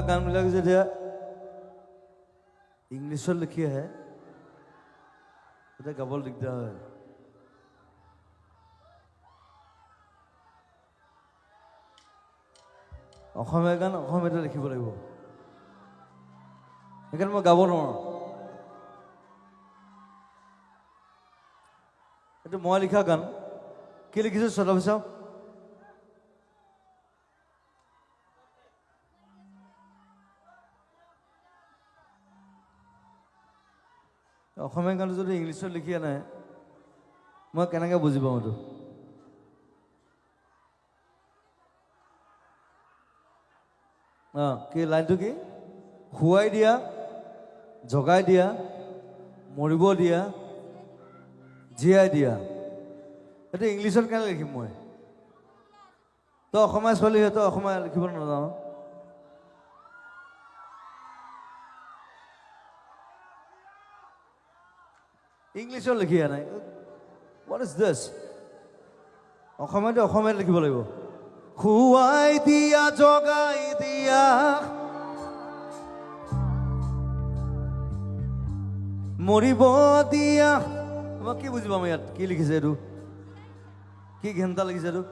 গানবিলাক যেতিয়া ইংলিছত লিখি আহে তেতিয়া গাবলৈ দিগদাৰ হয় অসমীয়া গান অসমীয়াতে লিখিব লাগিব সেইকাৰণে মই গাব নোৱাৰোঁ এইটো মই লিখা গান কি লিখিছোঁ চলাব চাওঁ অসমীয়া গানটো যদি ইংলিছত লিখি আনে মই কেনেকৈ বুজি পাওঁ এইটো কি লাইনটো কি খুৱাই দিয়া জগাই দিয়া মৰিব দিয়া জীয়াই দিয়া এইটো ইংলিছত কেনে লিখিম মই তই অসমীয়া ছোৱালী হয় তই অসমীয়া লিখিব নাজানো ইংলিছত লিখি আনে what is this অসমীয়াতে অসমীয়াত লিখিব লাগিব খুৱাই দিয়া জগাই দিয়া মৰিব দিয়া মই কি বুজি পাম ইয়াত কি লিখিছে এইটো কি ঘেণ্টা লিখিছে এইটো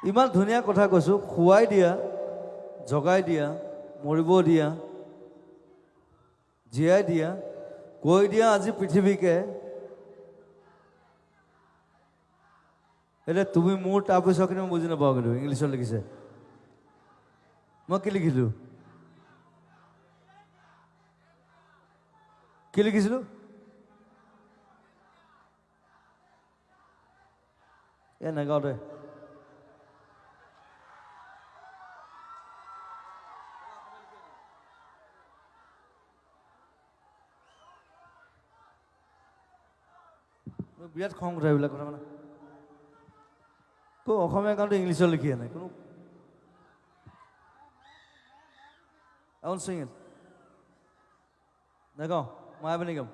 ইমান ধুনীয়া কথা কৈছোঁ খুৱাই দিয়া জগাই দিয়া মৰিব দিয়া জীয়াই দিয়া কৈ দিয়া আজি পৃথিৱীকে এতিয়া তুমি মোৰ তাৰপিছত কিন্তু মই বুজি নাপাওঁ কিন্তু ইংলিছত লিখিছে মই কি লিখিলোঁ কি লিখিছিলোঁ নাগাওঁ দে বিৰাট খং উঠে এইবিলাক কথা মানে অসমীয়া গানটো ইংলিছত লিখি আনে কোনো I won't sing it. নাগাওঁ মই আবেলি গাম